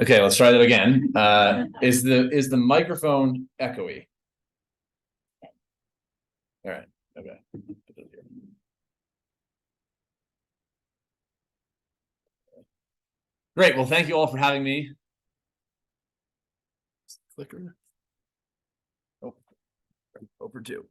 Okay, let's try that again. Is the microphone echoey? All right. Okay. Great. Well, thank you all for having me. Clicker. Oh, over two.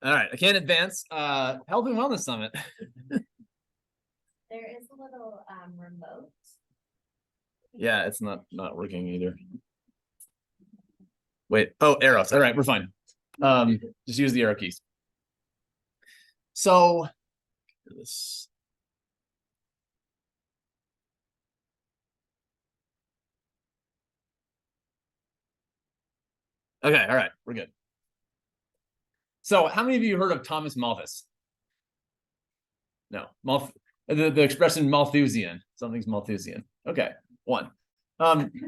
All right, I can't advance. Health and Wellness Summit. There is a little remote. Yeah, it's not working either. Wait. Oh, arrows. All right, we're fine. Just use the arrow keys. So this. Okay, all right, we're good. So, how many of you heard of Thomas Malthus? No, the expression Malthusian. Something's Malthusian. Okay, one.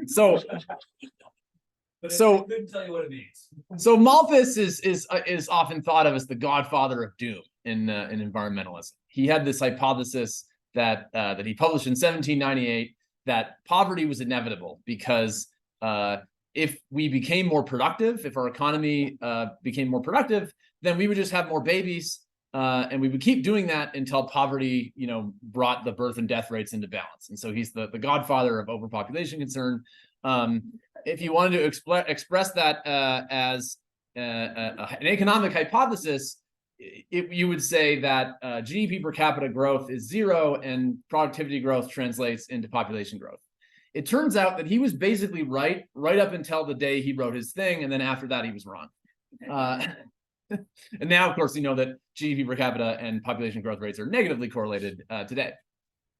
So couldn't tell you what it means. So Malthus is often thought of as the godfather of doom in environmentalism. He had this hypothesis that he published in 1798 that poverty was inevitable because if we became more productive, if our economy became more productive, then we would just have more babies, and we would keep doing that until poverty, brought the birth and death rates into balance. And so he's the godfather of overpopulation concern. If you wanted to express that as an economic hypothesis, you would say that GDP per capita growth is zero and productivity growth translates into population growth. It turns out that he was basically right up until the day he wrote his thing, and then after that he was wrong. And now, of course, you know that GDP per capita and population growth rates are negatively correlated today.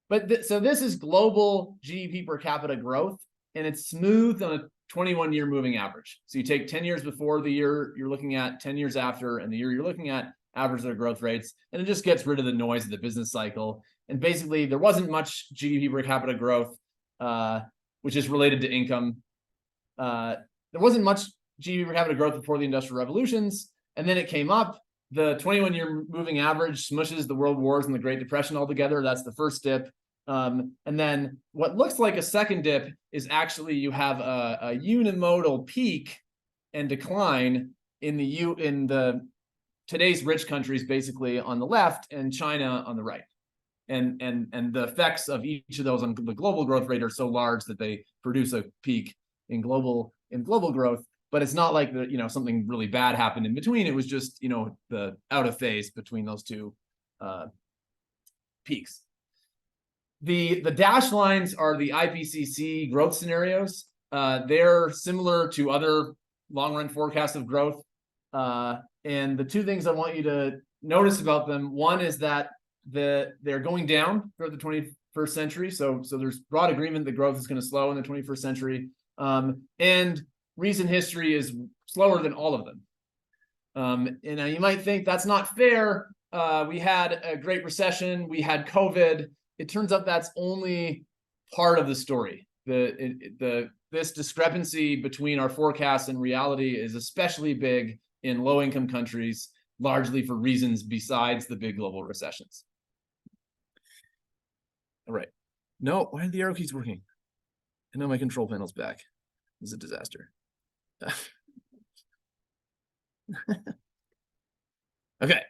But so this is global GDP per capita growth, and it's smoothed on a 21-year moving average. So you take 10 years before the year you're looking at, 10 years after, and the year you're looking at, average their growth rates, and it just gets rid of the noise of the business cycle. And basically, there wasn't much GDP per capita growth, which is related to income. There wasn't much GDP per capita growth before the Industrial Revolutions, and then it came up. The 21-year moving average smushes the World Wars and the Great Depression all together. That's the first dip. And then what looks like a second dip is actually you have a unimodal peak and decline in the today's rich countries, basically on the left, and China on the right. And the effects of each of those on the global growth rate are so large that they produce a peak in global growth. But it's not like something really bad happened in between. It was just the out of phase between those two peaks. The dashed lines are the IPCC growth scenarios. They're similar to other long-run forecasts of growth. And the two things I want you to notice about them, one is that they're going down for the 21st century. So there's broad agreement that growth is going to slow in the 21st century. And recent history is slower than all of them. And you might think that's not fair. We had a Great Recession. We had COVID. It turns out that's only part of the story. This discrepancy between our forecasts and reality is especially big in low-income countries, largely for reasons besides the big global recessions. All right. No, why aren't the arrow keys working? I know my control panel's back. This is a disaster. Okay.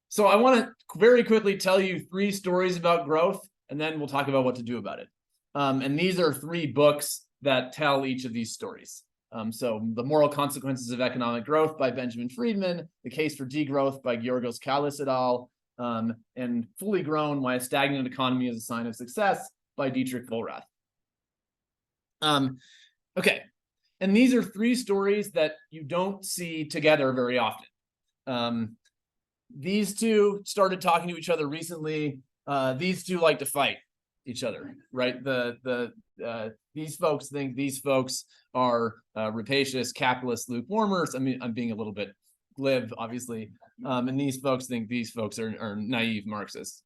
So I want to very quickly tell you 3 stories about growth, and then we'll talk about what to do about it. And these are 3 books that tell each of these stories. So The Moral Consequences of Economic Growth by Benjamin Friedman, The Case for Degrowth by Georgos Kallis et al., and Fully Grown, Why a Stagnant Economy is a Sign of Success by Dietrich Vollrath. Okay, and these are 3 stories that you don't see together very often. These two started talking to each other recently. These two like to fight each other, right? These folks think these folks are rapacious, capitalist lukewarmers. I mean, I'm being a little bit glib, obviously. And these folks think these folks are naive Marxists.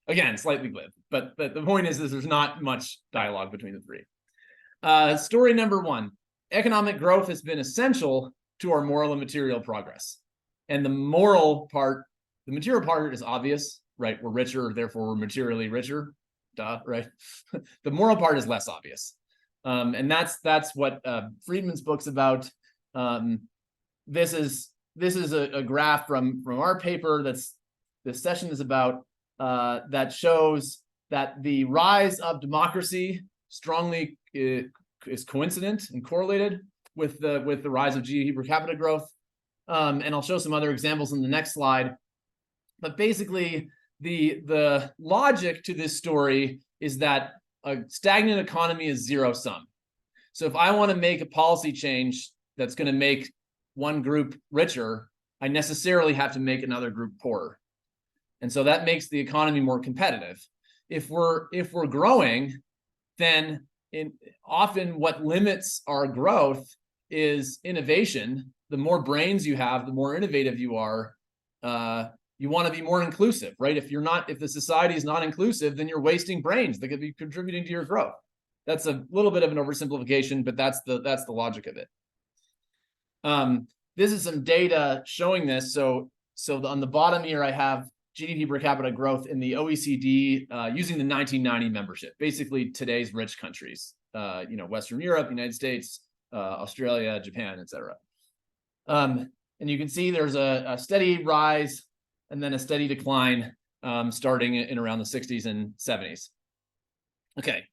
Again, slightly glib, but the point is there's not much dialogue between the 3. Story number 1: economic growth has been essential to our moral and material progress. And the moral part, the material part is obvious, right? We're richer, therefore we're materially richer. Duh, right? The moral part is less obvious. And that's what Friedman's book's about. This is a graph from our paper this session is about that shows that the rise of democracy strongly is coincident and correlated with the rise of GDP per capita growth. And I'll show some other examples in the next slide. But basically, the logic to this story is that a stagnant economy is zero sum. So if I want to make a policy change that's going to make one group richer, I necessarily have to make another group poorer. And so that makes the economy more competitive. If we're growing, then often what limits our growth is innovation. The more brains you have, the more innovative you are. You want to be more inclusive, right? If the society is not inclusive, then you're wasting brains that could be contributing to your growth. That's a little bit of an oversimplification, but that's the logic of it. This is some data showing this. So on the bottom here, I have GDP per capita growth in the OECD using the 1990 membership, basically today's rich countries, Western Europe, United States, Australia, Japan, etc. And you can see there's a steady rise and then a steady decline starting in around the 60s and 70s. Okay.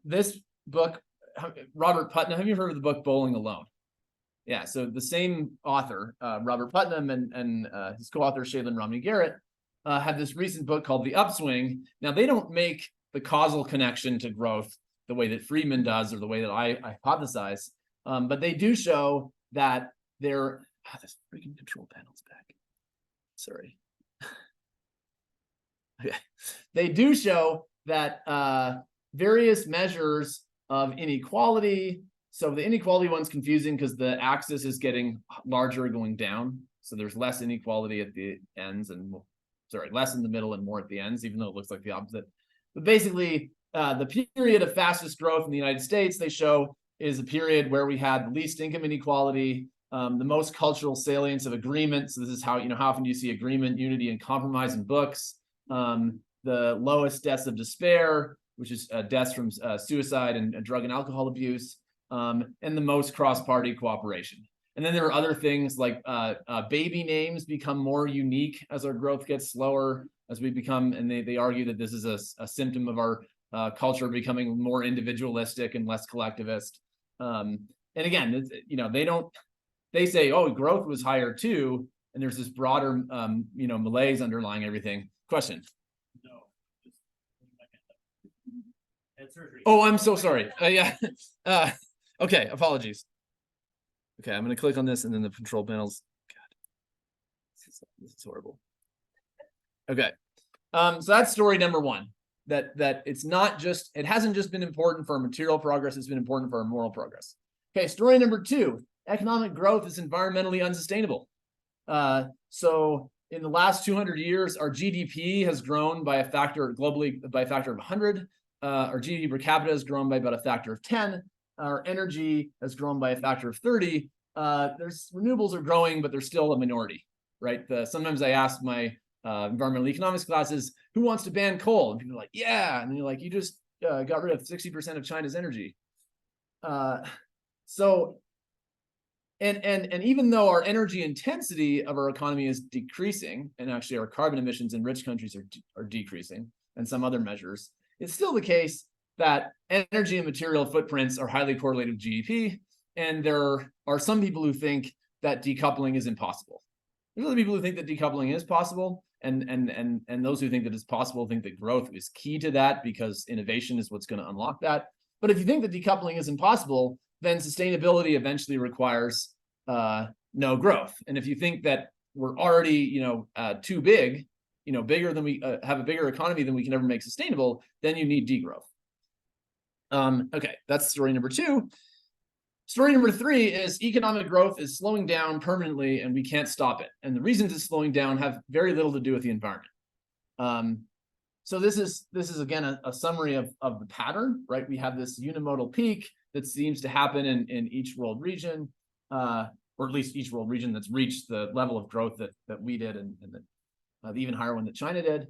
This book, Robert Putnam, have you heard of the book Bowling Alone? Yeah, so the same author, Robert Putnam, and his co-author, Shailin Romney Garrett, had this recent book called The Upswing. Now, they don't make the causal connection to growth the way that Friedman does or the way that I hypothesize, but they do show that this freaking control panel's back. Sorry. Okay. They do show that various measures of inequality. So the inequality one's confusing because the axis is getting larger going down. So there's less inequality at the ends and less in the middle and more at the ends, even though it looks like the opposite. But basically, the period of fastest growth in the United States, they show, is a period where we had the least income inequality, the most cultural salience of agreement. So this is how often do you see agreement, unity, and compromise in books. The lowest deaths of despair, which is deaths from suicide and drug and alcohol abuse, and the most cross-party cooperation. And then there are other things like baby names become more unique as our growth gets slower, as we become, and they argue that this is a symptom of our culture becoming more individualistic and less collectivist. And again, they say, oh, growth was higher too, and there's this broader, malaise underlying everything. Question? No. Had surgery. Oh, I'm so sorry. Yeah. Okay, apologies. Okay, I'm going to click on this and then the control panels. God, this is horrible. Okay, so that's story number one. That it hasn't just been important for our material progress, it's been important for our moral progress. Okay, story number two, economic growth is environmentally unsustainable. So in the last 200 years, our GDP has grown by a factor globally by a factor of 100. Our GDP per capita has grown by about a factor of 10. Our energy has grown by a factor of 30. Renewables are growing, but they're still a minority, right? Sometimes I ask my environmental economics classes, who wants to ban coal? And people are like, yeah. And you're like, you just got rid of 60% of China's energy. And even though our energy intensity of our economy is decreasing, and actually our carbon emissions in rich countries are decreasing, and some other measures, it's still the case that energy and material footprints are highly correlated with GDP. And there are some people who think that decoupling is impossible. There's other people who think that decoupling is possible. And those who think that it's possible think that growth is key to that because innovation is what's going to unlock that. But if you think that decoupling is impossible, then sustainability eventually requires no growth. And if you think that we're already, too big, bigger than we have a bigger economy than we can ever make sustainable, then you need degrowth. Okay, that's story number two. Story number three is economic growth is slowing down permanently and we can't stop it. And the reasons it's slowing down have very little to do with the environment. So this is again a summary of the pattern, right? We have this unimodal peak that seems to happen in each world region. or at least each world region that's reached the level of growth that we did, and the even higher one that China did.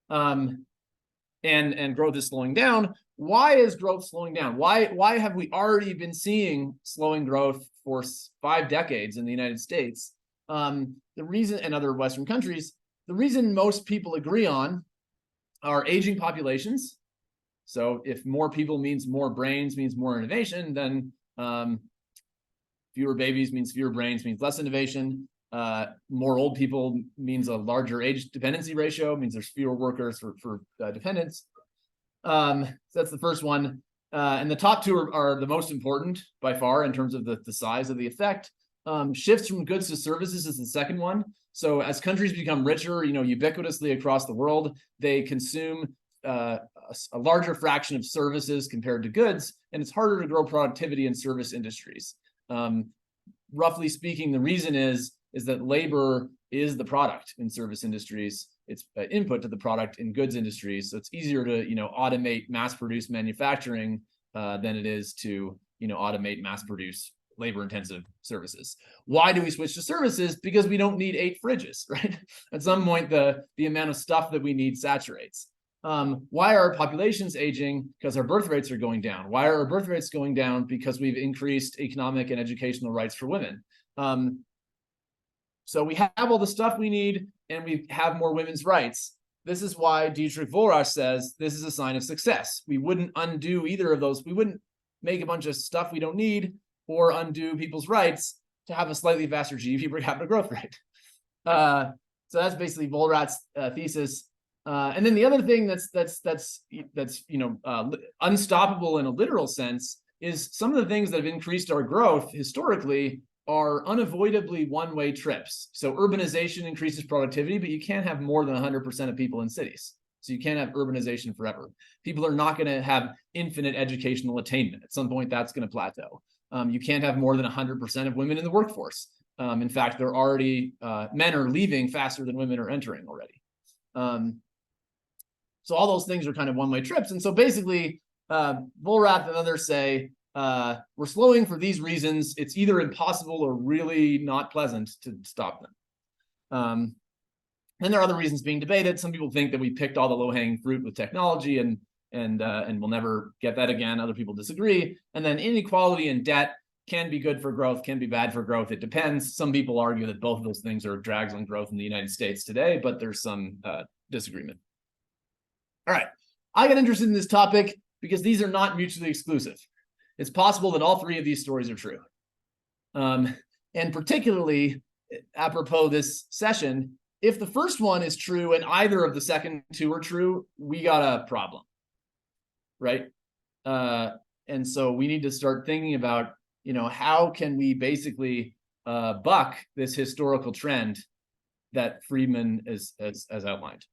And growth is slowing down. Why is growth slowing down? Why have we already been seeing slowing growth for 5 decades in the United States? The reason, and other Western countries, the reason most people agree on are aging populations. So if more people means more brains, means more innovation, then fewer babies means fewer brains, means less innovation. More old people means a larger age dependency ratio, means there's fewer workers for dependents. So that's the first one. And the top two are the most important by far in terms of the size of the effect. Shifts from goods to services is the second one. So as countries become richer, ubiquitously across the world, they consume a larger fraction of services compared to goods, and it's harder to grow productivity in service industries. Roughly speaking, the reason is that labor is the product in service industries. It's input to the product in goods industries. So it's easier to, automate mass-produced manufacturing than it is to, automate mass-produce labor-intensive services. Why do we switch to services? Because we don't need 8 fridges, right? At some point, the amount of stuff that we need saturates. Why are our populations aging? Because our birth rates are going down. Why are our birth rates going down? Because we've increased economic and educational rights for women. So we have all the stuff we need, and we have more women's rights. This is why Dietrich Vollrath says this is a sign of success. We wouldn't undo either of those. We wouldn't make a bunch of stuff we don't need or undo people's rights to have a slightly faster GDP per capita growth rate. So that's basically Vollrath's thesis. And then the other thing that's unstoppable in a literal sense is some of the things that have increased our growth historically are unavoidably one-way trips. So urbanization increases productivity, but you can't have more than 100% of people in cities. So you can't have urbanization forever. People are not going to have infinite educational attainment. At some point, that's going to plateau. You can't have more than 100% of women in the workforce. In fact, they're already, men are leaving faster than women are entering already. So all those things are kind of one-way trips. And so basically, Vollrath and others say, we're slowing for these reasons. It's either impossible or really not pleasant to stop them. And there are other reasons being debated. Some people think that we picked all the low-hanging fruit with technology and we'll never get that again. Other people disagree. And then inequality and debt can be good for growth, can be bad for growth. It depends. Some people argue that both of those things are drags on growth in the United States today, but there's some disagreement. All right, I got interested in this topic because these are not mutually exclusive. It's possible that all 3 of these stories are true. And particularly, apropos this session, if the first one is true and either of the second 2 are true, we got a problem, right? And so we need to start thinking about, how can we basically buck this historical trend that Friedman has outlined.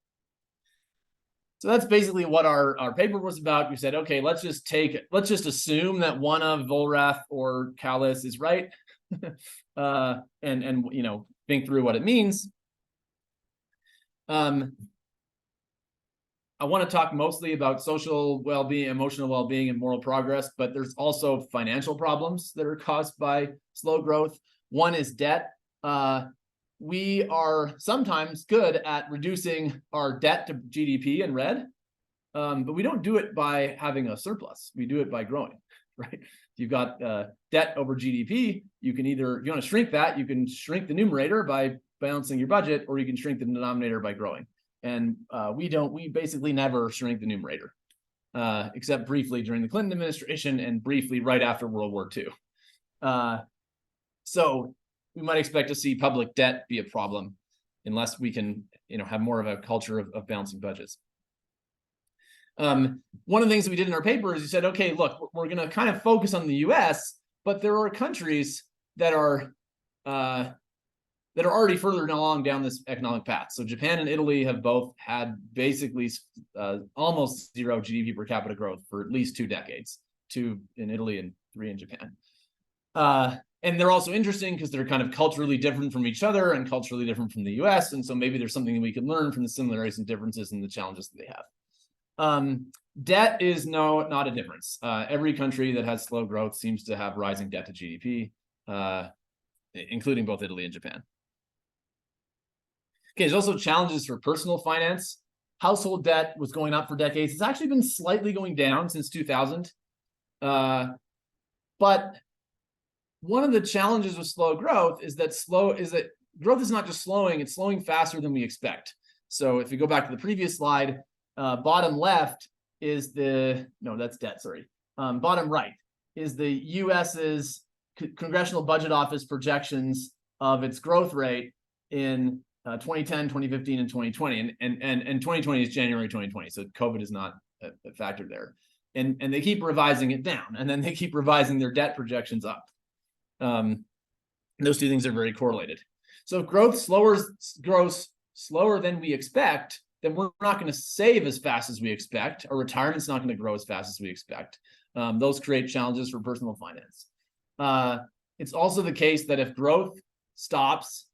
So that's basically what our paper was about. We said, okay, let's just assume that one of Vollrath or Callis is right, and think through what it means. I want to talk mostly about social well-being, emotional well-being, and moral progress, but there's also financial problems that are caused by slow growth. One is debt. We are sometimes good at reducing our debt to GDP in red, but we don't do it by having a surplus. We do it by growing, right? If you've got debt over GDP, you can either, if you want to shrink that, you can shrink the numerator by balancing your budget, or you can shrink the denominator by growing. And we basically never shrink the numerator, except briefly during the Clinton administration and briefly right after World War II. So we might expect to see public debt be a problem unless we can, have more of a culture of balancing budgets. One of the things that we did in our paper is we said, okay, look, we're going to kind of focus on the US, but there are countries that are already further along down this economic path. So Japan and Italy have both had basically almost 0 GDP per capita growth for at least 2 decades, 2 in Italy and 3 in Japan. And they're also interesting because they're kind of culturally different from each other and culturally different from the US. And so maybe there's something that we can learn from the similarities and differences and the challenges that they have. Debt is not a difference. Every country that has slow growth seems to have rising debt to GDP. including both Italy and Japan. Okay, there's also challenges for personal finance. Household debt was going up for decades. It's actually been slightly going down since 2000. But one of the challenges with slow growth is that growth is not just slowing, it's slowing faster than we expect. So if you go back to the previous slide, bottom left is that's debt, sorry. Bottom right is the US's Congressional Budget Office projections of its growth rate in 2010, 2015, and 2020. And 2020 is January 2020, so COVID is not a factor there. And they keep revising it down, and then they keep revising their debt projections up. Those two things are very correlated. So if growth grows slower than we expect, then we're not going to save as fast as we expect. Our retirement's not going to grow as fast as we expect. Those create challenges for personal finance. It's also the case that if growth stops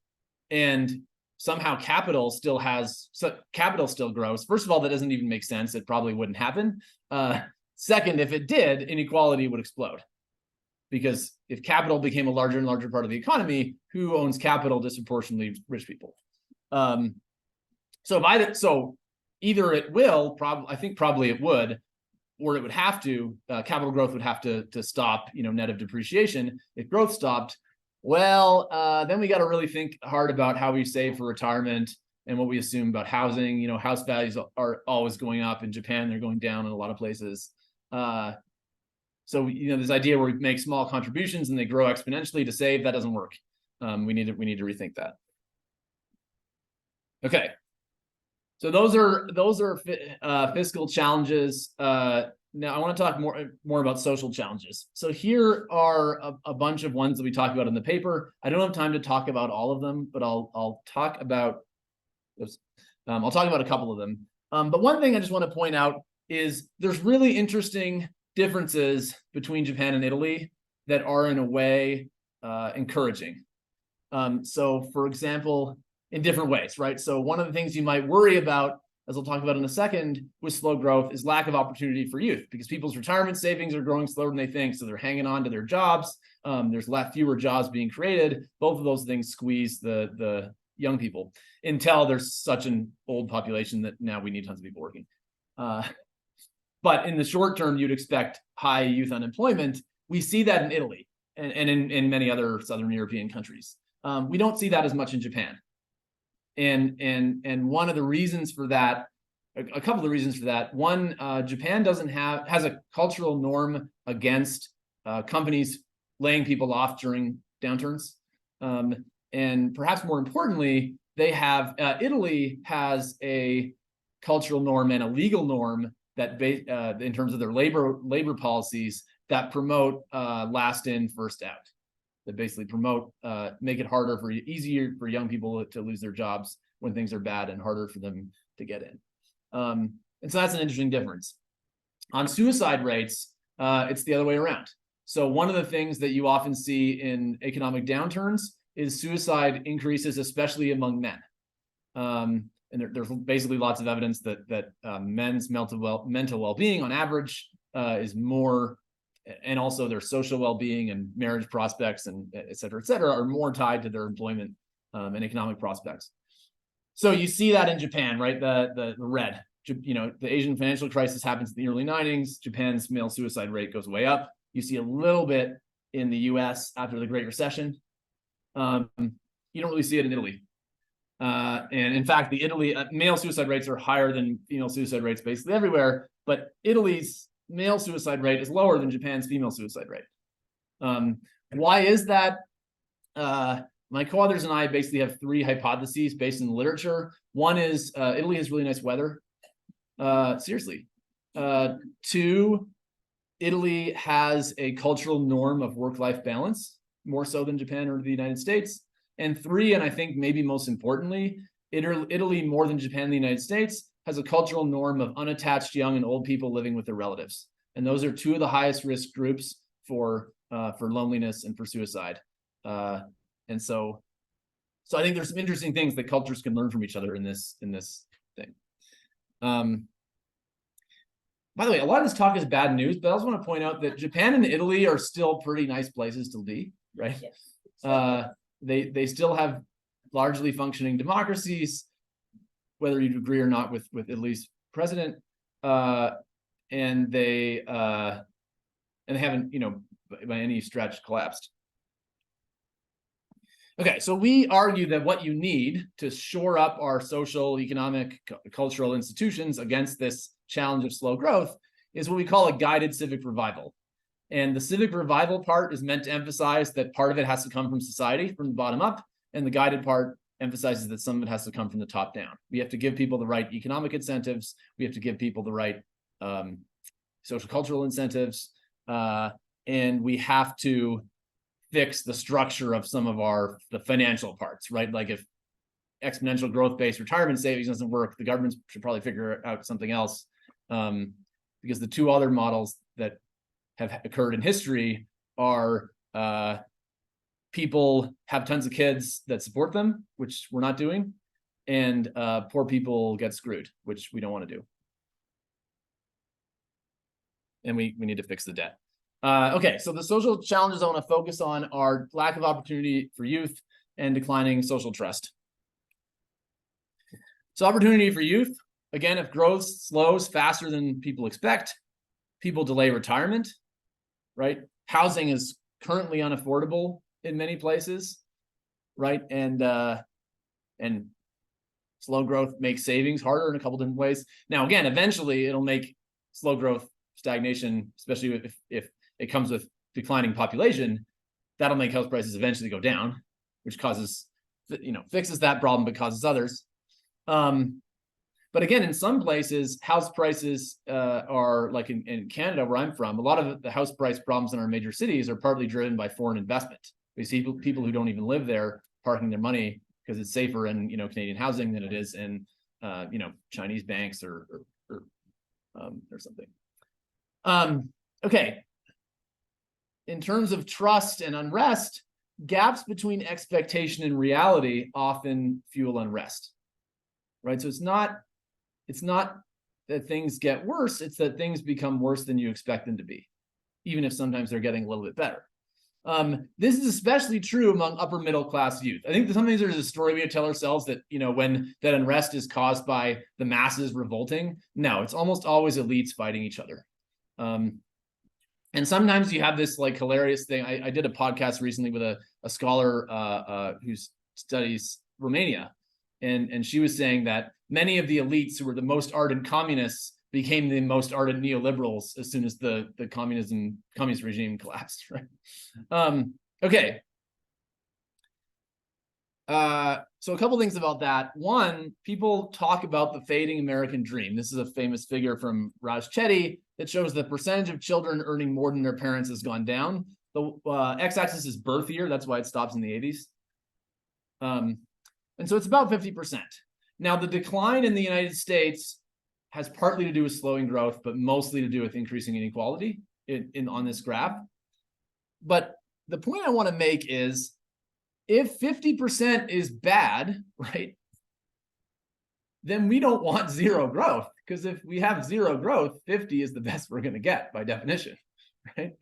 and somehow capital still grows, first of all, that doesn't even make sense. It probably wouldn't happen. Second, if it did, inequality would explode. Because if capital became a larger and larger part of the economy, who owns capital? Disproportionately rich people. So either it will, I think probably it would, or it would have to, capital growth would have to stop, net of depreciation. If growth stopped, well, then we got to really think hard about how we save for retirement and what we assume about housing. House values are always going up. In Japan, they're going down in a lot of places. So, this idea where we make small contributions and they grow exponentially to save, that doesn't work. We need to rethink that. Okay. So those are fiscal challenges. Now I want to talk more about social challenges. So here are a bunch of ones that we talk about in the paper. I don't have time to talk about all of them, but I'll talk about a couple of them. But one thing I just want to point out is there's really interesting differences between Japan and Italy that are in a way encouraging. So for example, in different ways, right? So one of the things you might worry about, as I'll talk about in a second, with slow growth is lack of opportunity for youth, because people's retirement savings are growing slower than they think. So they're hanging on to their jobs. There's fewer jobs being created. Both of those things squeeze the young people until there's such an old population that now we need tons of people working. But in the short term, you'd expect high youth unemployment. We see that in Italy and in many other Southern European countries. We don't see that as much in Japan. And one of the reasons for that, a couple of reasons for that. One, Japan has a cultural norm against companies laying people off during downturns. And perhaps more importantly, Italy has a cultural norm and a legal norm that in terms of their labor policies that promote last in, first out. That basically make it easier for young people to lose their jobs when things are bad and harder for them to get in. And so that's an interesting difference. On suicide rates, it's the other way around. So one of the things that you often see in economic downturns is suicide increases, especially among men. And there's basically lots of evidence that men's mental well-being on average is more, and also their social well-being and marriage prospects and et cetera, are more tied to their employment and economic prospects. So you see that in Japan, right? The red, the Asian financial crisis happens in the early 90s. Japan's male suicide rate goes way up. You see a little bit in the US after the Great Recession. You don't really see it in Italy. And in fact, the Italy male suicide rates are higher than female suicide rates basically everywhere, but Italy's male suicide rate is lower than Japan's female suicide rate. Why is that? My co-authors and I basically have three hypotheses based in the literature. One is Italy has really nice weather. Seriously. Two, Italy has a cultural norm of work-life balance, more so than Japan or the United States. And three, and I think maybe most importantly, Italy more than Japan and the United States has a cultural norm of unattached young and old people living with their relatives. And those are two of the highest risk groups for loneliness and for suicide. And so I think there's some interesting things that cultures can learn from each other in this thing. By the way, a lot of this talk is bad news, but I also want to point out that Japan and Italy are still pretty nice places to be, right? Yes. They still have largely functioning democracies, whether you agree or not with at least president, and they haven't, by any stretch collapsed. Okay, so we argue that what you need to shore up our social, economic, cultural institutions against this challenge of slow growth is what we call a guided civic revival. And the civic revival part is meant to emphasize that part of it has to come from society, from the bottom up, and the guided part emphasizes that some of it has to come from the top down. We have to give people the right economic incentives. We have to give people the right social cultural incentives, and we have to fix the structure of some of the financial parts, right? Like if exponential growth-based retirement savings doesn't work, the government should probably figure out something else, because the two other models that have occurred in history are people have tons of kids that support them, which we're not doing, and poor people get screwed, which we don't want to do. And we need to fix the debt. Okay, so the social challenges I want to focus on are lack of opportunity for youth and declining social trust. So opportunity for youth, again, if growth slows faster than people expect, people delay retirement, right? Housing is currently unaffordable in many places, right? And slow growth makes savings harder in a couple different ways. Now, again, eventually it'll make slow growth stagnation, especially if it comes with declining population, that'll make house prices eventually go down, which causes, fixes that problem, but causes others. But again, in some places, house prices are like in Canada, where I'm from, a lot of the house price problems in our major cities are partly driven by foreign investment. We see people who don't even live there parking their money because it's safer in Canadian housing than it is in Chinese banks or something. Okay. In terms of trust and unrest, gaps between expectation and reality often fuel unrest, right? So it's not that things get worse, it's that things become worse than you expect them to be, even if sometimes they're getting a little bit better. This is especially true among upper middle class youth. I think sometimes there's a story we tell ourselves that, when that unrest is caused by the masses revolting. No, it's almost always elites fighting each other. And sometimes you have this like hilarious thing. I did a podcast recently with a scholar who studies Romania, and she was saying that many of the elites who were the most ardent communists became the most ardent neoliberals as soon as the communist regime collapsed, right? Okay. So a couple things about that. One, people talk about the fading American dream. This is a famous figure from Raj Chetty that shows the percentage of children earning more than their parents has gone down. The x-axis is birth year. That's why it stops in the 80s. And so it's about 50%. Now, the decline in the United States has partly to do with slowing growth, but mostly to do with increasing inequality on this graph. But the point I want to make is, if 50% is bad, right, then we don't want zero growth, because if we have zero growth, 50 is the best we're going to get by definition, right?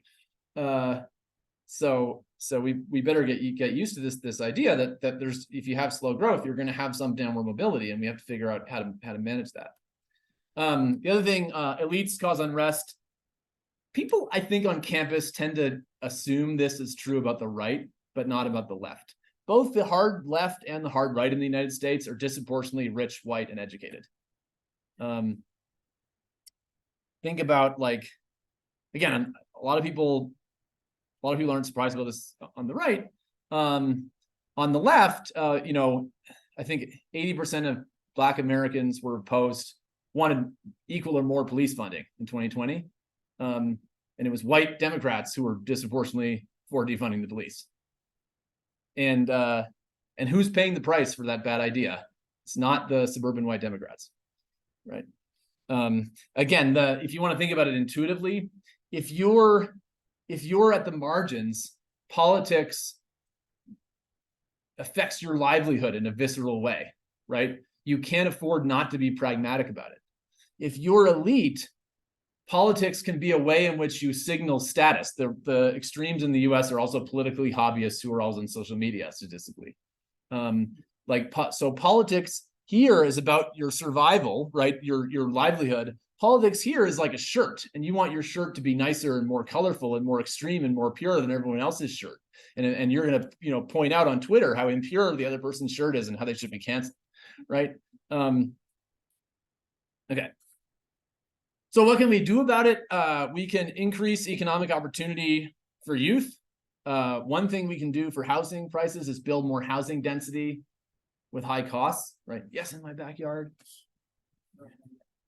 So we better get used to this idea that there's, if you have slow growth, you're going to have some downward mobility, and we have to figure out how to manage that. The other thing, elites cause unrest. People, I think, on campus tend to assume this is true about the right, but not about the left. Both the hard left and the hard right in the United States are disproportionately rich, white, and educated. Think about, like, again, a lot of people aren't surprised about this on the right. On the left, I think 80% of Black Americans wanted equal or more police funding in 2020. And it was white Democrats who were disproportionately for defunding the police. And who's paying the price for that bad idea? It's not the suburban white Democrats, right? Again, if you want to think about it intuitively, if you're at the margins, politics affects your livelihood in a visceral way, right? You can't afford not to be pragmatic about it. If you're elite, politics can be a way in which you signal status. The extremes in the US are also politically hobbyists who are always on social media statistically. So politics here is about your survival, right? Your livelihood. Politics here is like a shirt, and you want your shirt to be nicer and more colorful and more extreme and more pure than everyone else's shirt. And you're going to, point out on Twitter how impure the other person's shirt is and how they should be canceled, right? Okay. So what can we do about it? We can increase economic opportunity for youth. One thing we can do for housing prices is build more housing density with high costs, right? Yes, in my backyard.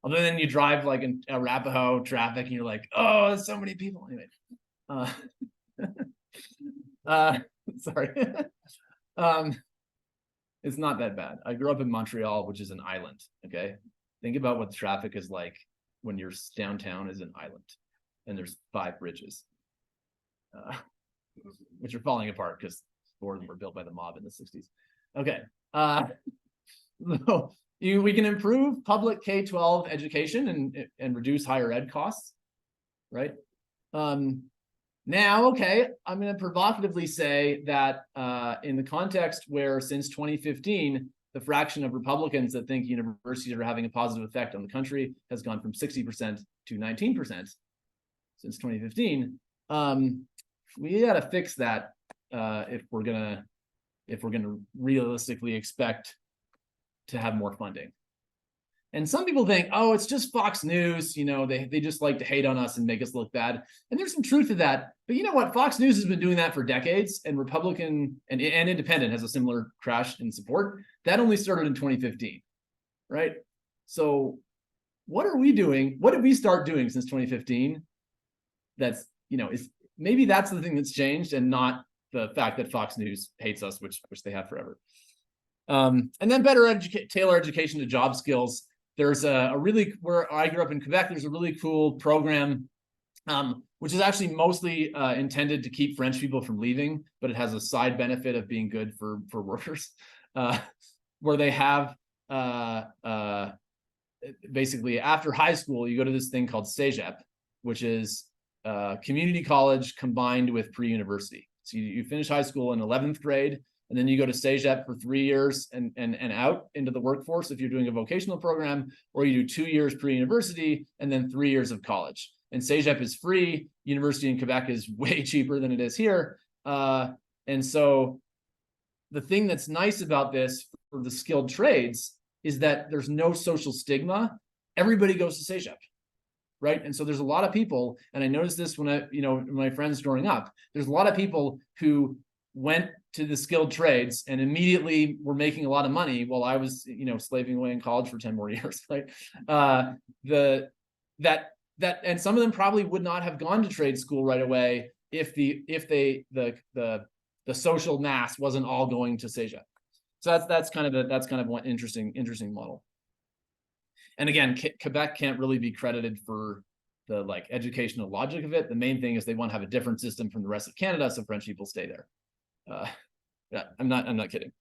Other than you drive like in Arapahoe traffic and you're like, oh, there's so many people. Anyway, sorry. It's not that bad. I grew up in Montreal, which is an island. Okay, think about what traffic is like when your downtown is an island and there's 5 bridges, which are falling apart because 4 of them were built by the mob in the 60s. Okay. So we can improve public K-12 education and reduce higher ed costs, right? Now, okay, I'm going to provocatively say that in the context where since 2015, the fraction of Republicans that think universities are having a positive effect on the country has gone from 60% to 19% since 2015. We got to fix that if we're gonna realistically expect to have more funding. And some people think, oh, it's just Fox News, they just like to hate on us and make us look bad. And there's some truth to that. But you know what? Fox News has been doing that for decades, and Republican and Independent has a similar crash in support. That only started in 2015, right? So what are we doing? What did we start doing since 2015? That's, maybe that's the thing that's changed, and not the fact that Fox News hates us, which they have forever. And then better tailor education to job skills. There's where I grew up in Quebec, there's a really cool program, which is actually mostly intended to keep French people from leaving, but it has a side benefit of being good for workers, where they have basically after high school, you go to this thing called Cégep, which is community college combined with pre-university. So you finish high school in 11th grade, and then you go to Cégep for 3 years and out into the workforce if you're doing a vocational program, or you do 2 years pre-university and then 3 years of college. And Cégep is free. University in Quebec is way cheaper than it is here. And so the thing that's nice about this for the skilled trades is that there's no social stigma. Everybody goes to Cégep, right? And so there's a lot of people, and I noticed this when my friends growing up, there's a lot of people who went to the skilled trades and immediately were making a lot of money while I was, slaving away in college for 10 more years, right? And some of them probably would not have gone to trade school right away if the social mass wasn't all going to Cégep. So that's kind of one interesting model. And again, Quebec can't really be credited for the educational logic of it. The main thing is they want to have a different system from the rest of Canada, so French people stay there. Yeah, I'm not kidding.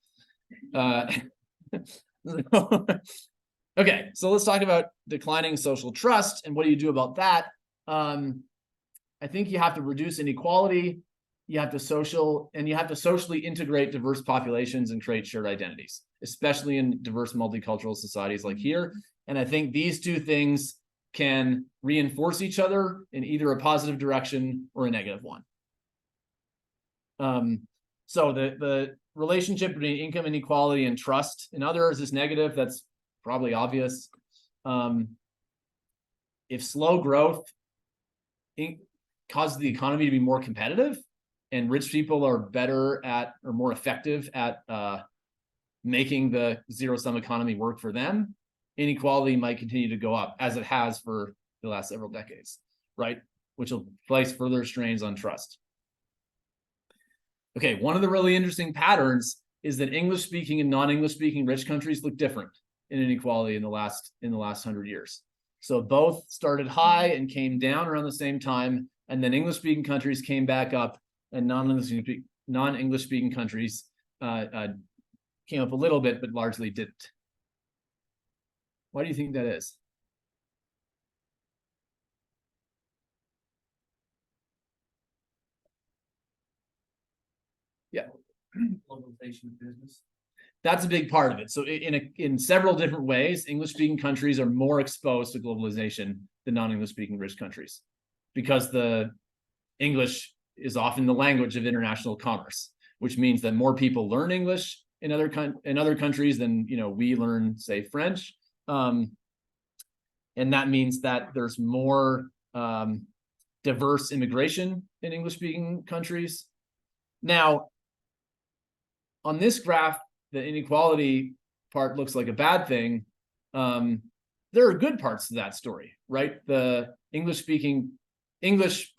Okay, so let's talk about declining social trust and what do you do about that? I think you have to reduce inequality. You have to socially integrate diverse populations and create shared identities, especially in diverse multicultural societies like here. And I think these two things can reinforce each other in either a positive direction or a negative one. So the relationship between income inequality and trust in others is negative. That's probably obvious. If slow growth causes the economy to be more competitive, and rich people are better at or more effective at making the zero-sum economy work for them, inequality might continue to go up, as it has for the last several decades, right? Which will place further strains on trust. Okay, one of the really interesting patterns is that English-speaking and non-English-speaking rich countries look different in inequality in the last 100 years. So both started high and came down around the same time, and then English-speaking countries came back up, and non-English-speaking countries came up a little bit, but largely didn't. Why do you think that is? globalization of business? That's a big part of it. So in several different ways, English-speaking countries are more exposed to globalization than non-English-speaking rich countries, because the English is often the language of international commerce, which means that more people learn English in other countries than we learn, say, French, and that means that there's more diverse immigration in English-speaking countries. Now, on this graph, the inequality part looks like a bad thing. There are good parts to that story, right? The English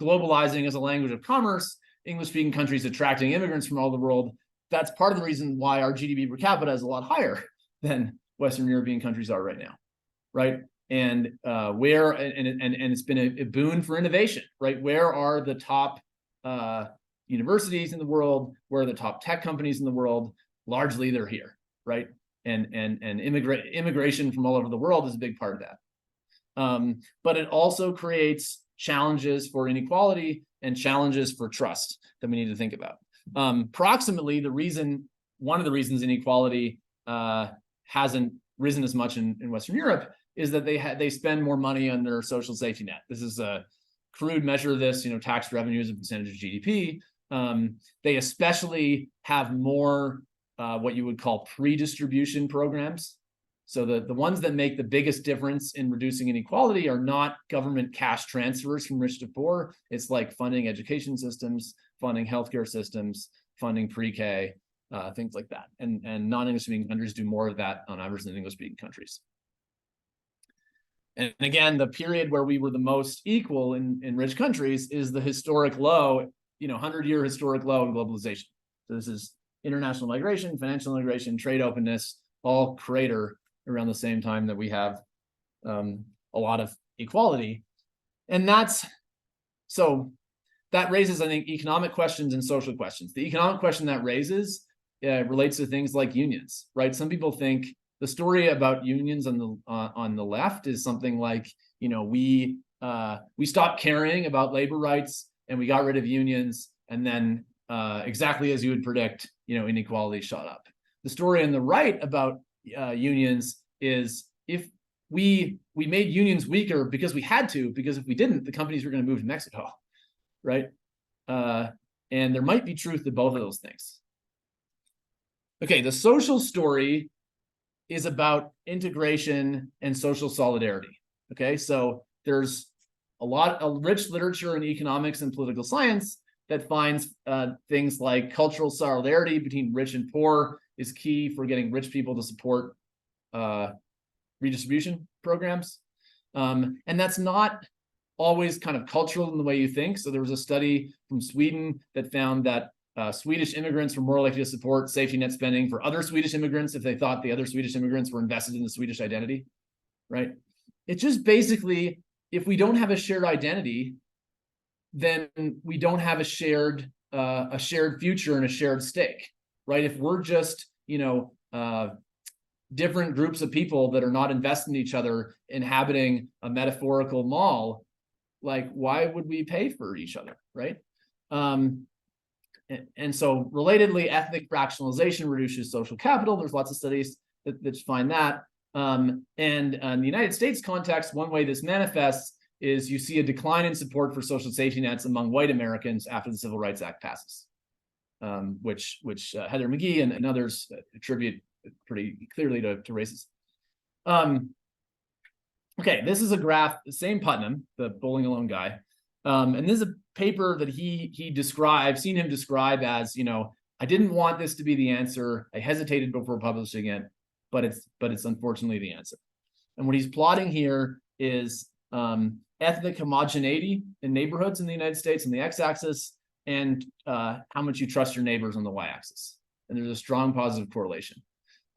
globalizing as a language of commerce, English-speaking countries attracting immigrants from all the world. That's part of the reason why our GDP per capita is a lot higher than Western European countries are right now, right? And it's been a boon for innovation, right? Where are the top universities in the world? Where are the top tech companies in the world? Largely, they're here, right? And immigration from all over the world is a big part of that. But it also creates challenges for inequality and challenges for trust that we need to think about. Proximately, one of the reasons inequality hasn't risen as much in Western Europe is that they spend more money on their social safety net. This is a crude measure of this, tax revenue as a percentage of GDP. They especially have more what you would call pre-distribution programs. So the ones that make the biggest difference in reducing inequality are not government cash transfers from rich to poor. It's like funding education systems, funding healthcare systems, funding pre-K, things like that. And non-English speaking countries do more of that on average than English speaking countries. And again, the period where we were the most equal in rich countries is the historic low, 100-year historic low in globalization. So this is international migration, financial integration, trade openness, all crater around the same time that we have a lot of equality. And that raises, I think, economic questions and social questions. The economic question that raises relates to things like unions, right? Some people think the story about unions on the left is something like, we stopped caring about labor rights and we got rid of unions, and then exactly as you would predict, inequality shot up. The story on the right about unions is if we made unions weaker because we had to, because if we didn't, the companies were going to move to Mexico, right? And there might be truth to both of those things. Okay, the social story is about integration and social solidarity. Okay, so there's a lot of rich literature in economics and political science that finds things like cultural solidarity between rich and poor is key for getting rich people to support redistribution programs. And that's not always kind of cultural in the way you think. So there was a study from Sweden that found that Swedish immigrants were more likely to support safety net spending for other Swedish immigrants if they thought the other Swedish immigrants were invested in the Swedish identity, right? It's just basically, if we don't have a shared identity, then we don't have a shared future and a shared stake, right? If we're just, different groups of people that are not invested in each other inhabiting a metaphorical mall, like, why would we pay for each other, right? And so relatedly, ethnic fractionalization reduces social capital. There's lots of studies that find that. And in the United States context, one way this manifests is you see a decline in support for social safety nets among white Americans after the Civil Rights Act passes, which Heather McGhee and others attribute pretty clearly to racism. Okay, this is a graph, the same Putnam, the bowling alone guy. And this is a paper that he described, seen him describe as, I didn't want this to be the answer. I hesitated before publishing it, but it's unfortunately the answer. And what he's plotting here is ethnic homogeneity in neighborhoods in the United States on the x-axis, and how much you trust your neighbors on the y-axis. And there's a strong positive correlation.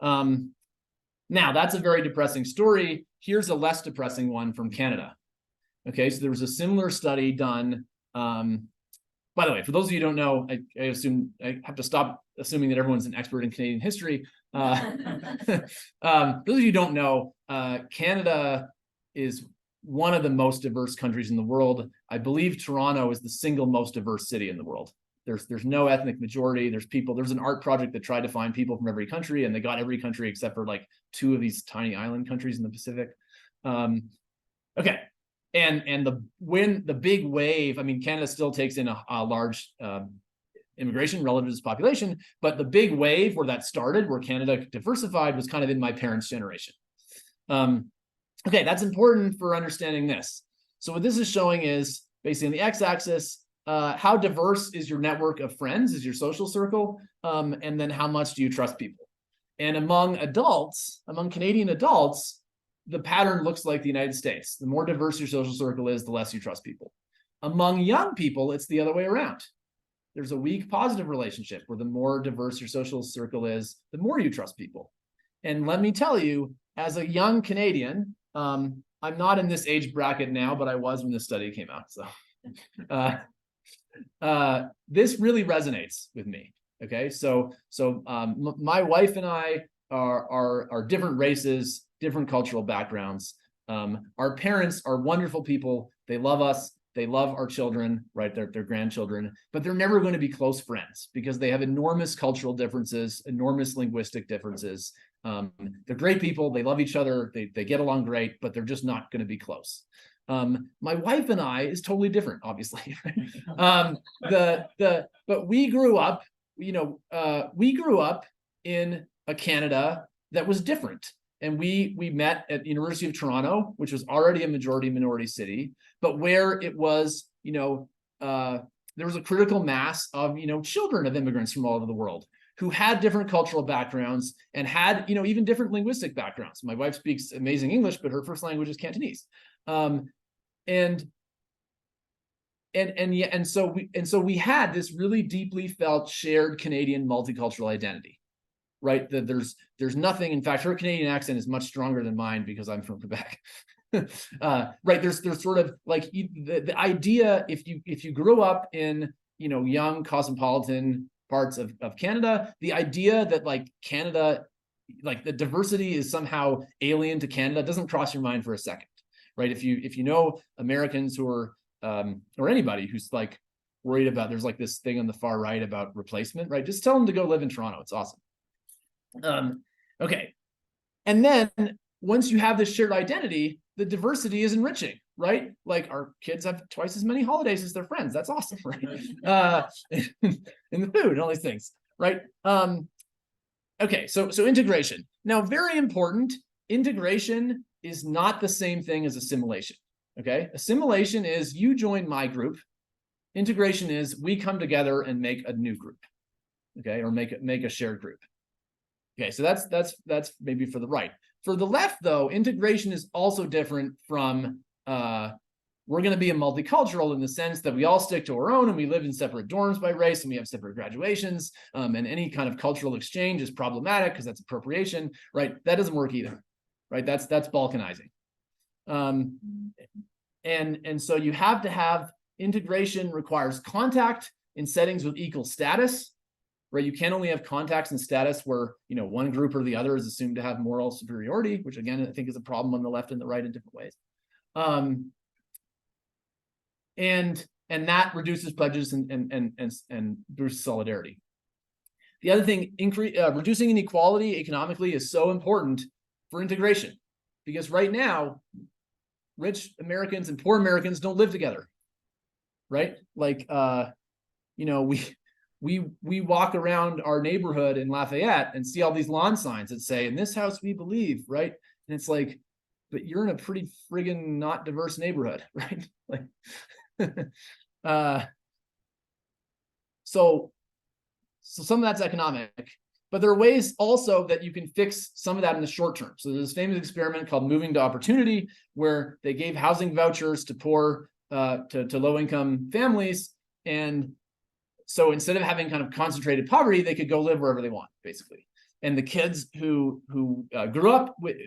Now, that's a very depressing story. Here's a less depressing one from Canada. Okay, so there was a similar study done. By the way, for those of you who don't know, I assume I have to stop assuming that everyone's an expert in Canadian history. Those of you who don't know, Canada is one of the most diverse countries in the world. I believe Toronto is the single most diverse city in the world. There's no ethnic majority. There's an art project that tried to find people from every country, and they got every country except for like 2 of these tiny island countries in the Pacific. Okay. And the big wave, I mean, Canada still takes in a large immigration relative to its population, but the big wave where that started, where Canada diversified, was kind of in my parents' generation. Okay, that's important for understanding this. So what this is showing is basically on the x-axis, how diverse is your network of friends, is your social circle, and then how much do you trust people? And among adults, among Canadian adults, the pattern looks like the United States. The more diverse your social circle is, the less you trust people. Among young people, it's the other way around. There's a weak positive relationship where the more diverse your social circle is, the more you trust people. And let me tell you, as a young Canadian, I'm not in this age bracket now, but I was when this study came out. So this really resonates with me. Okay, so my wife and I are different races, different cultural backgrounds. Our parents are wonderful people. They love us. They love our children, right? Their grandchildren, but they're never going to be close friends because they have enormous cultural differences, enormous linguistic differences. They're great people. They love each other. They get along great, but they're just not going to be close. My wife and I is totally different, obviously. But we grew up, we grew up in a Canada that was different. And we met at the University of Toronto, which was already a majority minority city, but where it was, there was a critical mass of, children of immigrants from all over the world who had different cultural backgrounds and had, even different linguistic backgrounds. My wife speaks amazing English, but her first language is Cantonese. And so we had this really deeply felt shared Canadian multicultural identity. Right, that there's nothing. In fact, her Canadian accent is much stronger than mine because I'm from Quebec. Right, there's sort of like the idea, if you grew up in young cosmopolitan parts of Canada, the idea that like Canada, like the diversity is somehow alien to Canada doesn't cross your mind for a second. Right, if you know Americans who are or anybody who's like worried about, there's like this thing on the far right about replacement, right? Just tell them to go live in Toronto. It's awesome. Okay. And then once you have this shared identity, the diversity is enriching, right? Like our kids have twice as many holidays as their friends. That's awesome, right? And the food and all these things, right? Okay, so integration. Now, very important, integration is not the same thing as assimilation, okay? Assimilation is you join my group. Integration is we come together and make a new group, okay? Or make a shared group. Okay, so that's maybe for the right. For the left, though, integration is also different from we're going to be a multicultural in the sense that we all stick to our own and we live in separate dorms by race and we have separate graduations, and any kind of cultural exchange is problematic because that's appropriation, right? That doesn't work either, right? That's balkanizing. And so you have to have integration requires contact in settings with equal status. Right, you can only have contacts and status where one group or the other is assumed to have moral superiority, which again I think is a problem on the left and the right in different ways. And that reduces prejudice and boosts solidarity. The other thing, reducing inequality economically is so important for integration because right now, rich Americans and poor Americans don't live together. Right, like we walk around our neighborhood in Lafayette and see all these lawn signs that say, in this house we believe, right? And it's like, but you're in a pretty friggin' not diverse neighborhood, right? Like, so some of that's economic, but there are ways also that you can fix some of that in the short term. So there's this famous experiment called Moving to Opportunity, where they gave housing vouchers to poor, to low-income families, and so instead of having kind of concentrated poverty, they could go live wherever they want, basically. And the kids who grew up with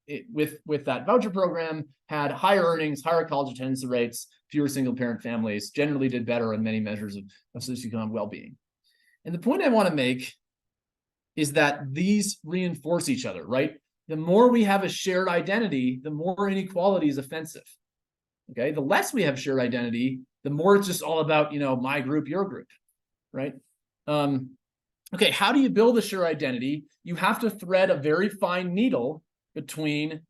that voucher program had higher earnings, higher college attendance rates, fewer single-parent families, generally did better on many measures of socioeconomic well-being. And the point I want to make is that these reinforce each other, right? The more we have a shared identity, the more inequality is offensive. Okay, the less we have shared identity, the more it's just all about, my group, your group. right? Okay, how do you build a shared identity? You have to thread a very fine needle between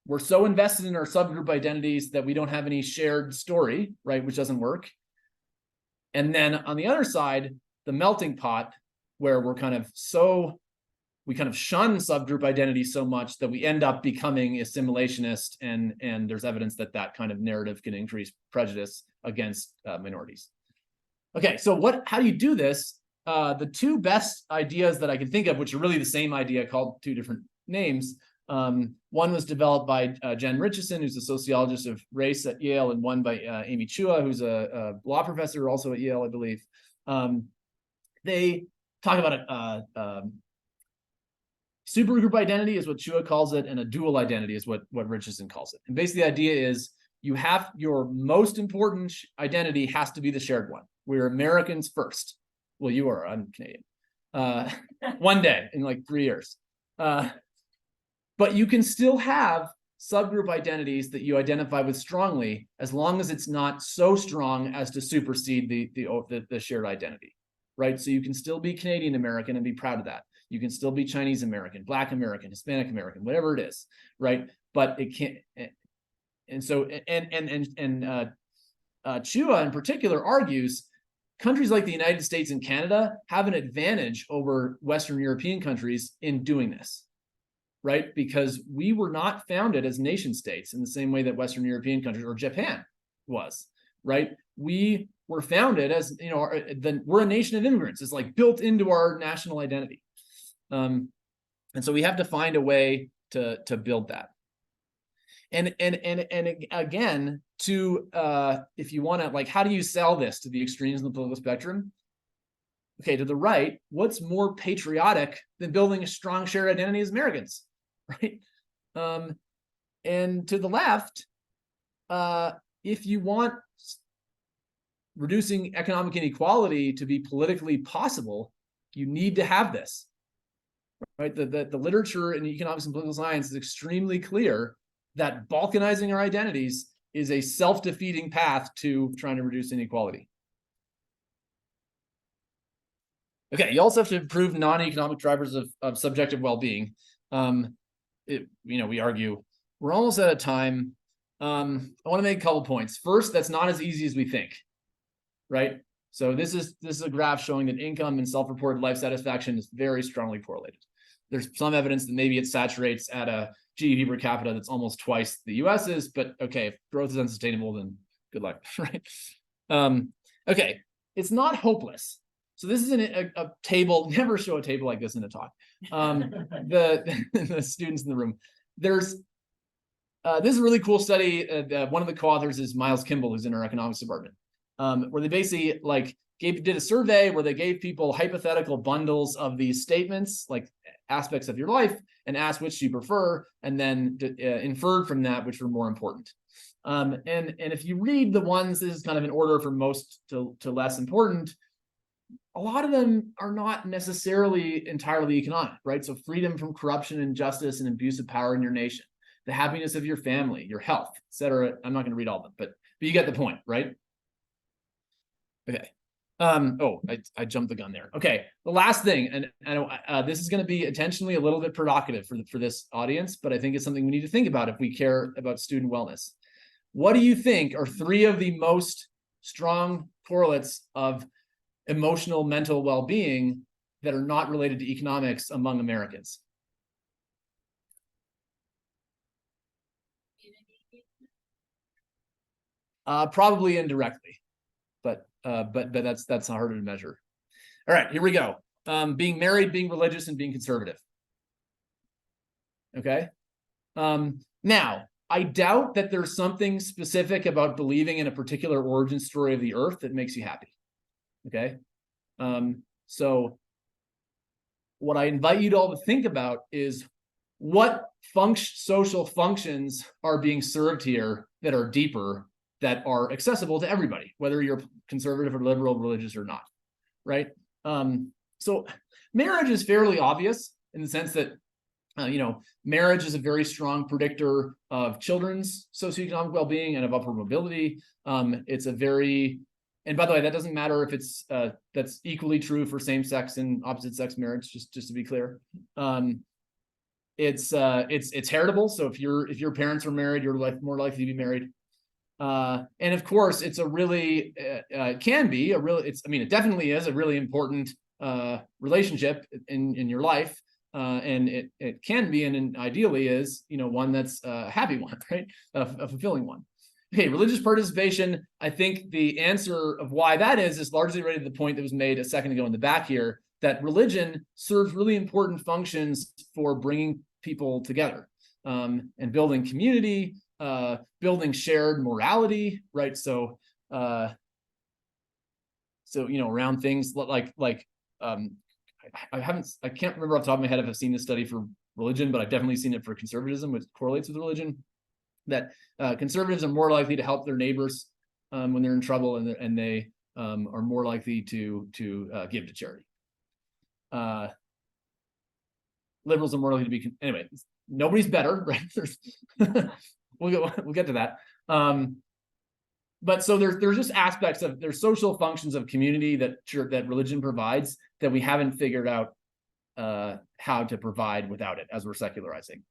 we're so invested in our subgroup identities that we don't have any shared story, right? Which doesn't work. And then on the other side, the melting pot, where we kind of shun subgroup identity so much that we end up becoming assimilationist, and there's evidence that that kind of narrative can increase prejudice against minorities. Okay, so how do you do this? The two best ideas that I can think of, which are really the same idea called two different names. One was developed by Jen Richardson, who's a sociologist of race at Yale, and one by Amy Chua, who's a law professor also at Yale, I believe. They talk about a supergroup identity is what Chua calls it, and a dual identity is what Richardson calls it. And basically the idea is you have your most important identity has to be the shared one. We're Americans first. Well, you are, I'm Canadian. One day in like 3 years. But you can still have subgroup identities that you identify with strongly, as long as it's not so strong as to supersede the shared identity, right? So you can still be Canadian American and be proud of that. You can still be Chinese American, Black American, Hispanic American, whatever it is, right? But it can't. And so Chua in particular argues countries like the United States and Canada have an advantage over Western European countries in doing this, right? Because we were not founded as nation states in the same way that Western European countries or Japan was, right? We were founded as, we're a nation of immigrants. It's like built into our national identity. And so we have to find a way to build that. And again, if you want to, like, how do you sell this to the extremes in the political spectrum? Okay, to the right, what's more patriotic than building a strong shared identity as Americans, right? And to the left, if you want reducing economic inequality to be politically possible, you need to have this, right? The literature in economics and political science is extremely clear that balkanizing our identities is a self-defeating path to trying to reduce inequality. Okay, you also have to improve non-economic drivers of subjective well-being. We argue we're almost out of time. I want to make a couple points. First, that's not as easy as we think, right? So this is a graph showing that income and self-reported life satisfaction is very strongly correlated. There's some evidence that maybe it saturates at a GDP per capita that's almost twice the US is, but okay, if growth is unsustainable, then good luck, right? Okay, it's not hopeless. So this is a table. Never show a table like this in a talk. The students in the room. There's this is a really cool study. One of the co-authors is Miles Kimball, who's in our economics department, where they basically did a survey where they gave people hypothetical bundles of these statements, like aspects of your life, and asked which you prefer, and then inferred from that which were more important. And if you read the ones, this is kind of in order from most to less important. A lot of them are not necessarily entirely economic, right? So freedom from corruption, injustice, and abuse of power in your nation, the happiness of your family, your health, etc. I'm not going to read all of them, but you get the point, right? Okay. I jumped the gun there. Okay, the last thing, and this is going to be intentionally a little bit provocative for this audience, but I think it's something we need to think about if we care about student wellness. What do you think are 3 of the most strong correlates of emotional, mental well-being that are not related to economics among Americans? Probably indirectly, but that's harder to measure. All right, here we go. Being married, being religious, and being conservative. Okay. Now, I doubt that there's something specific about believing in a particular origin story of the earth that makes you happy. Okay. So what I invite you to all to think about is what social functions are being served here that are deeper, that are accessible to everybody, whether you're conservative or liberal, religious or not, right? So marriage is fairly obvious in the sense that, marriage is a very strong predictor of children's socioeconomic well-being and of upward mobility. It's a very And by the way, that doesn't matter if it's that's equally true for same-sex and opposite-sex marriage. Just to be clear, it's heritable. So if your parents are married, you're more likely to be married. And of course, it's a really can be a really it definitely is a really important relationship in your life. And it can be, and ideally is, one that's a happy one, right? A fulfilling one. Okay, religious participation. I think the answer of why that is largely related to the point that was made a second ago in the back here, that religion serves really important functions for bringing people together, and building community, building shared morality, right? So around things like I can't remember off the top of my head if I've seen this study for religion, but I've definitely seen it for conservatism, which correlates with religion. That conservatives are more likely to help their neighbors when they're in trouble, and they are more likely to give to charity. Liberals are more likely to be anyway. Nobody's better, right? we'll get to that. But so there's just aspects of there's social functions of community that religion provides that we haven't figured out how to provide without it as we're secularizing.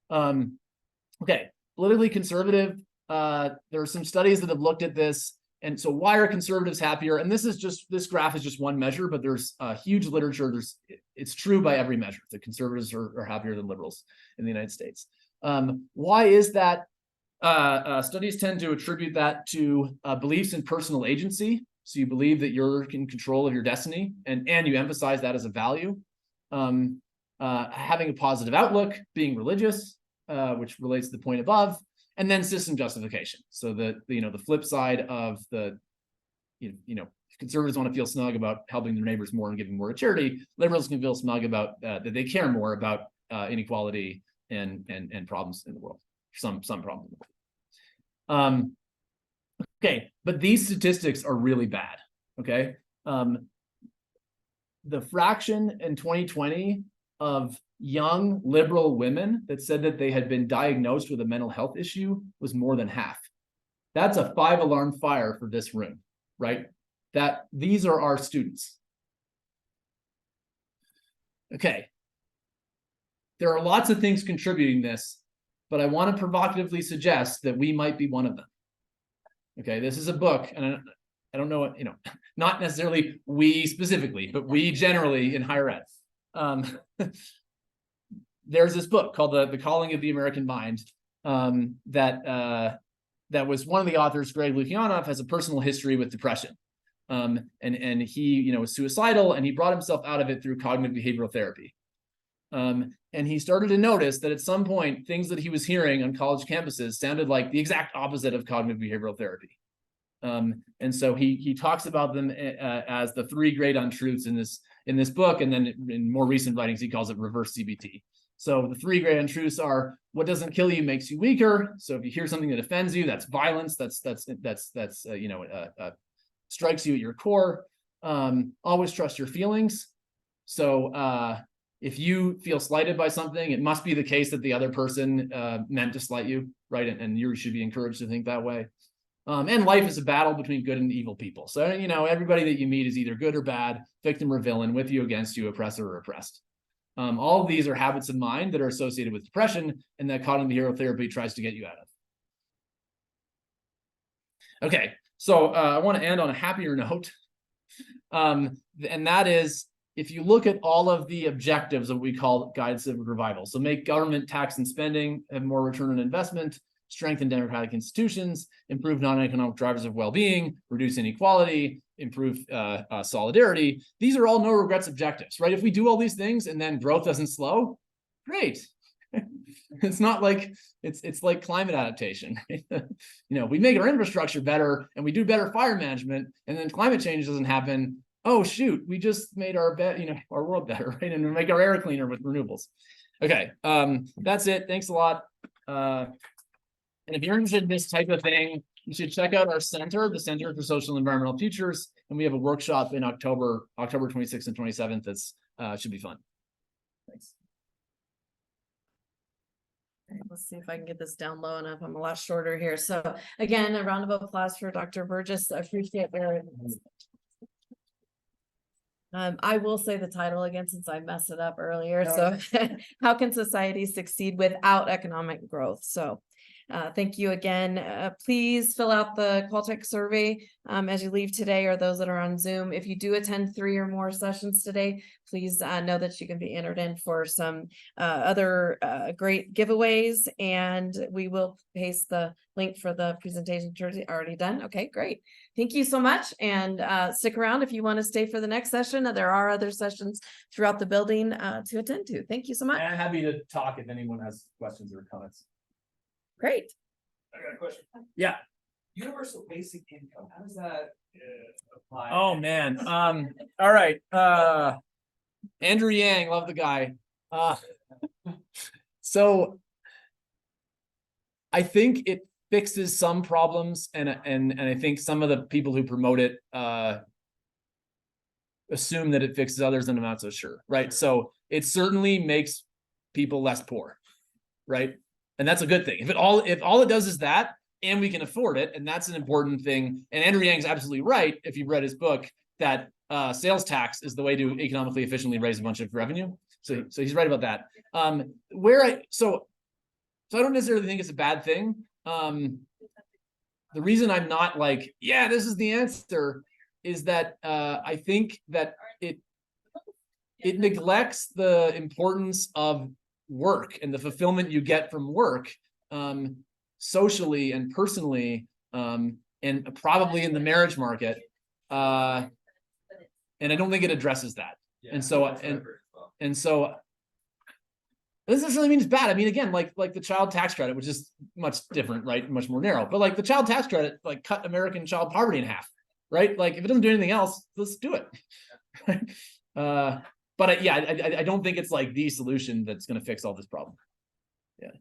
Okay, politically conservative. There are some studies that have looked at this, and so why are conservatives happier? And this graph is just one measure, but there's huge literature. It's true by every measure that conservatives are happier than liberals in the United States. Why is that? Studies tend to attribute that to beliefs in personal agency. So you believe that you're in control of your destiny, and you emphasize that as a value. Having a positive outlook, being religious, which relates to the point above, and then system justification. So the flip side of conservatives want to feel snug about helping their neighbors more and giving more to charity. Liberals can feel snug about that they care more about inequality and problems in the world. Some problem. Okay, but these statistics are really bad. Okay, the fraction in 2020 of young liberal women that said that they had been diagnosed with a mental health issue was more than half. That's a 5-alarm fire for this room, right? That these are our students. Okay, there are lots of things contributing this, but I want to provocatively suggest that we might be one of them. Okay, this is a book, and I don't know what, not necessarily we specifically, but we generally in higher ed. There's this book called The Calling of the American Mind, that was one of the authors, Greg Lukianoff, has a personal history with depression. And he was suicidal, and he brought himself out of it through cognitive behavioral therapy. And he started to notice that at some point, things that he was hearing on college campuses sounded like the exact opposite of cognitive behavioral therapy. And so he talks about them as the 3 great untruths in this book, and then in more recent writings, he calls it reverse CBT. So the 3 great untruths are: what doesn't kill you makes you weaker. So if you hear something that offends you, that's violence. That's strikes you at your core. Always trust your feelings. So if you feel slighted by something, it must be the case that the other person meant to slight you, right? And you should be encouraged to think that way. And life is a battle between good and evil people. So, everybody that you meet is either good or bad, victim or villain, with you, against you, oppressor or oppressed. All of these are habits of mind that are associated with depression, and that cognitive behavioral therapy tries to get you out of. Okay, so I want to end on a happier note. And that is, if you look at all of the objectives of what we call guided civic revival, so make government, tax, and spending have more return on investment, strengthen democratic institutions, improve non-economic drivers of well-being, reduce inequality, improve solidarity. These are all no regrets objectives, right? If we do all these things and then growth doesn't slow, great. It's not like it's like climate adaptation. We make our infrastructure better and we do better fire management, and then climate change doesn't happen. Oh shoot, we just made our world better, right? And we make our air cleaner with renewables. Okay, that's it. Thanks a lot. And if you're interested in this type of thing, you should check out our center, the Center for Social and Environmental Futures, and we have a workshop in October 26th and 27th. That's should be fun. Thanks. Let's see if I can get this down low enough. I'm a lot shorter here. So again, a round of applause for Dr. Burgess. I appreciate your. I will say the title again since I messed it up earlier. So how can society succeed without economic growth? So thank you again. Please fill out the Qualtech survey as you leave today, or those that are on Zoom. If you do attend 3 or more sessions today, please know that you can be entered in for some other great giveaways, and we will paste the link for the presentation. Jersey already done. Okay, great. Thank you so much, and stick around if you want to stay for the next session. There are other sessions throughout the building to attend to. Thank you so much. And I'm happy to talk if anyone has questions or comments. Great. I got a question. Yeah. Universal basic income, how does that apply? Oh man. All right. Andrew Yang, love the guy. So I think it fixes some problems, and I think some of the people who promote it assume that it fixes others, and I'm not so sure. Right. So it certainly makes people less poor. Right. And that's a good thing. If all it does is that, and we can afford it, and that's an important thing. And Andrew Yang's absolutely right, if you've read his book, that sales tax is the way to economically efficiently raise a bunch of revenue. So he's right about that. So I don't necessarily think it's a bad thing. The reason I'm not like, yeah, this is the answer, is that I think that it neglects the importance of work and the fulfillment you get from work, socially and personally, and probably in the marriage market. And I don't think it addresses that. Yeah, And so this doesn't really mean it's bad. I mean, again, like the child tax credit, which is much different, right? Much more narrow. But like the child tax credit, like cut American child poverty in half, right? Like if it doesn't do anything else, let's do it. But I don't think it's like the solution that's going to fix all this problem. Yeah.